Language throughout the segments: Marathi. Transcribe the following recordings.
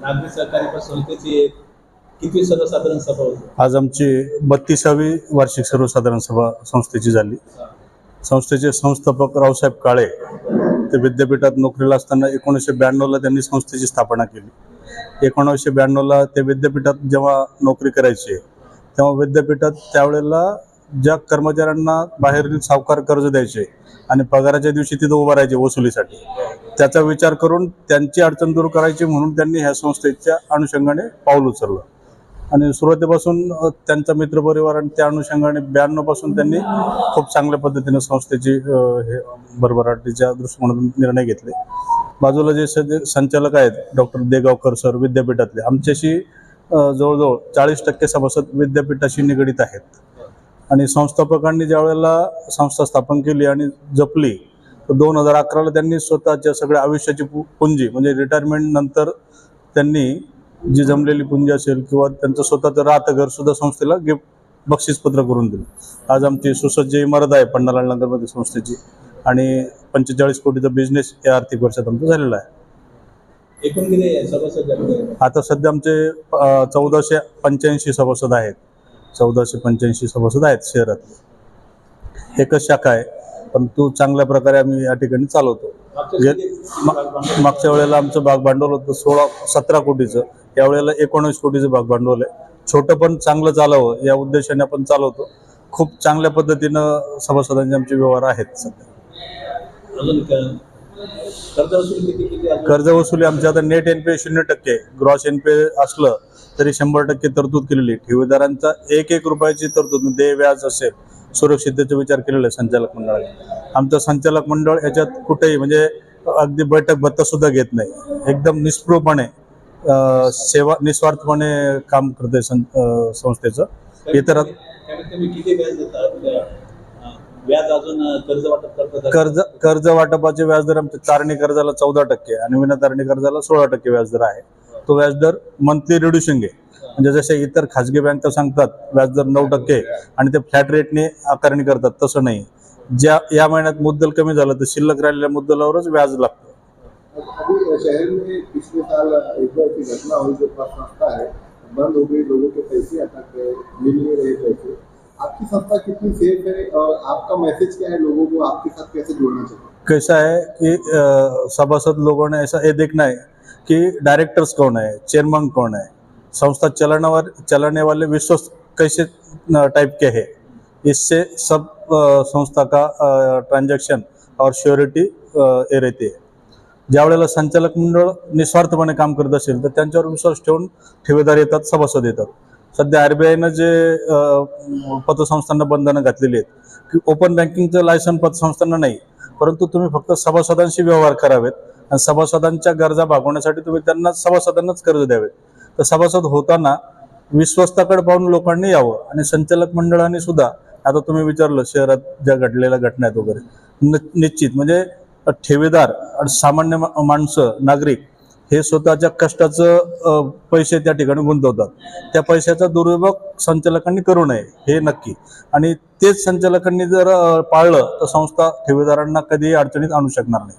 नागरी सहकारी संस्थेची किती सर्वसाधारण सभा होती? आज आमची 32वी वार्षिक सर्वसाधारण सभा संस्थेची झाली. संस्थेचे संस्थापक रावसाहेब काळे ते विद्यापीठात नोकरीला असताना 1992ला त्यांनी संस्थेची स्थापना केली. 1992ला ते विद्यापीठात जेव्हा नोकरी करायची तेव्हा विद्यापीठात त्यावेळेला ज्या कर्मचाऱ्यांना बाहेरील सावकार कर्ज द्यायचे आणि पगाराच्या दिवशी तिथं उभं राहायचे वसुलीसाठी, त्याचा विचार करून त्यांची अडचण दूर करायची म्हणून त्यांनी ह्या संस्थेच्या अनुषंगाने पाऊल उचललं. आणि सुरुवातीपासून त्यांचा मित्रपरिवार आणि त्या अनुषंगाने 92 पासून त्यांनी खूप चांगल्या पद्धतीने संस्थेची हे भरभराटीच्या दृष्टिकोनातून निर्णय घेतले. बाजूला जे संचालक आहेत डॉक्टर देगावकर सर विद्यापीठातले, आमच्याशी जवळजवळ 40% सभासद विद्यापीठाशी निगडीत आहेत. आणि संस्थापकांनी ज्या वेळेला संस्था स्थापन केली आणि जपली तर 2011ला त्यांनी स्वतःच्या सगळ्या आयुष्याची पुंजी म्हणजे रिटायरमेंट नंतर त्यांनी जी जमलेली पुंजी असेल किंवा त्यांचं स्वतःचं राहतं घर सुद्धा संस्थेला गिफ्ट बक्षीसपत्र करून दिलं. आज आमची सुसज्ज इमारत आहे पन्नालाल नगरमध्ये संस्थेची आणि 45 कोटीचा बिझनेस या आर्थिक वर्षात आमचा झालेला आहे. एकूण किती सभासद? आता सध्या आमचे 1485 सभासद आहेत. 1485 सभासद आहेत शहरात. एकच शाखा आहे परंतु चांगल्या प्रकारे आम्ही या ठिकाणी चालवतो. मागच्या वेळेला आमचं भाग भांडवल होतं 17 कोटीचं, यावेळेला 19 कोटीचं भाग भांडवल आहे. छोटं पण चांगलं चालावं या उद्देशाने आपण चालवतो. खूप चांगल्या पद्धतीनं सभासदांचे आमचे व्यवहार आहेत. सध्या कर्ज वसुली आमची आता नेट एनपीए 0%, ग्रॉस एनपीए असलं तरी 100% तरतूद केलेली. ठेवीदारांचा 1 रुपयाची तरतूद देय व्याज असेल सुरक्षिततेचा विचार केलेला आहे संचालक मंडळाने. आमचं संचालक मंडळ याच्यात कुठेही म्हणजे अगदी बैठक भत्ता सुद्धा घेत नाही. एकदम निस्पृहपणे सेवा निस्वार्थपणे काम करते संस्थेचं. इतर कर्ज वाटपाचे व्याजदर आमच्या तारणी कर्जाला 14% आणि विना तारणी कर्जाला 16% व्याजदर आहे. तो व्याजदर मंथली रिड्युसिंग आहे. म्हणजे जसे इतर खाजगी बँका सांगतात व्याजदर 9% आणि ते फ्लॅट रेटने आकारणी करतात, तसं नाही. ज्या या महिन्यात मुद्दल कमी झालं तर शिल्लक राहिलेल्या मुद्दलावरच व्याज लागतं. शहर में पिछले साल एक बार की घटना हुई जो संस्था है बंद हो गई, लोगों के पैसे अटक गए, मिल नहीं रहे पैसे. आपकी संस्था कितनी सेफ है और आपका मैसेज क्या है लोगों को, आपके साथ कैसे जोड़ना चाहिए? कैसा है कि सभासद लोगों ने ऐसा ये देखना है कि डायरेक्टर्स कौन है, चेयरमैन कौन है, संस्था चलाने वाले विश्वस्त कैसे टाइप के हैं. इससे सब संस्था का ट्रांजैक्शन और श्योरिटी ये रहती है. ज्या वेळेला संचालक मंडळ निस्वार्थपणे काम करत असेल तर त्यांच्यावर विश्वास ठेवून ठेवीदार येतात, सभासद येतात. सध्या RBIनं जे पतसंस्थांना बंधनं घातलेली आहेत की ओपन बँकिंगचं लायसन पतसंस्थांना नाही, परंतु तुम्ही फक्त सभासदांशी व्यवहार करावेत आणि सभासदांच्या गरजा भागवण्यासाठी तुम्ही त्यांना सभासदांनाच कर्ज द्यावेत. तर सभासद होताना विश्वस्ताकडे पाहून लोकांनी यावं. आणि संचालक मंडळाने सुद्धा आता तुम्ही विचारलं शहरात ज्या घडलेल्या घटना आहेत वगैरे, निश्चित म्हणजे ठेवीदार आणि सामान्य माणसं नागरिक हे स्वतःच्या कष्टाचं पैसे त्या ठिकाणी गुंतवतात. त्या पैशाचा दुरुपयोग संचालकांनी करू नये हे नक्की. आणि तेच संचालकांनी जर पाळलं तर संस्था ठेवीदारांना कधीही अडचणीत आणू शकणार नाही.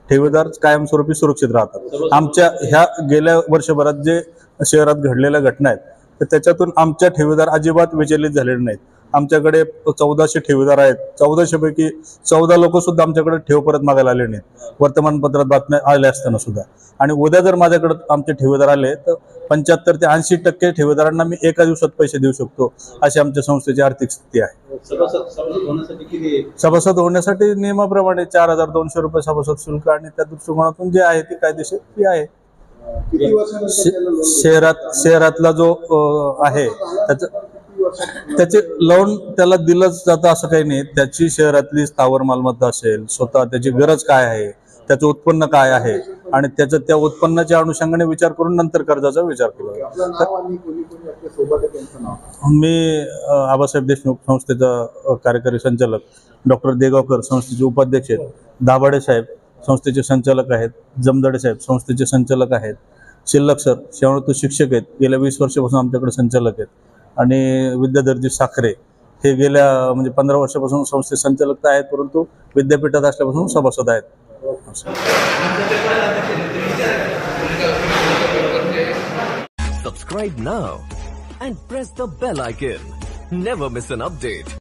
ठेवीदार कायमस्वरूपी सुरक्षित राहतात. आमच्या ह्या गेल्या वर्षभरात जे शहरात घडलेल्या घटना आहेत तर त्याच्यातून आमच्या ठेवीदार अजिबात विचलित झालेले नाहीत. आमच्याकडे 1400 ठेवीदार आहेत. 1400 पैकी 14 लोक सुद्धा आमच्याकडे ठेव परत मागायला आले नाहीत, वर्तमानपत्रात बातम्या आल्या असताना सुद्धा. आणि उद्या जर माझ्याकडे आमचे ठेवीदार आले तर 75 ते 80% ठेवीदारांना मी एका दिवसात पैसे देऊ शकतो, अशी आमच्या संस्थेची आर्थिक स्थिती आहे. सभासद होण्यासाठी नियमाप्रमाणे 4200 रुपये सभासद शुल्क आणि त्या दृष्टिकोनातून जे आहे ते कायदेशीर ती आहे. शहरातला जो आहे त्याचे लोन त्याला दिलंच जातं असं काही नाही. त्याची शहरातली स्थावर मालमत्ता असेल, स्वतः त्याची गरज काय आहे, त्याचं उत्पन्न काय आहे आणि त्याचं त्या उत्पन्नाच्या अनुषंगाने विचार करून नंतर कर्जाचा विचार केला. मी आबासाहेब देशमुख संस्थेचा कार्यकारी संचालक, डॉक्टर देगावकर संस्थेचे उपाध्यक्ष आहेत, दाभाडे साहेब संस्थेचे संचालक आहेत, जमदाडे साहेब संस्थेचे संचालक आहेत, शिल्लक सर शेवटून शिक्षक आहेत, गेल्या 20 वर्षापासून आमच्याकडे संचालक आहेत. आणि विद्याधरजी साखरे हे गेल्या म्हणजे 15 वर्षापासून संस्थेचे संचालक आहेत, परंतु विद्यापीठात असल्यापासून सभासद आहेत. subscribe now and press the bell icon. Never miss an update.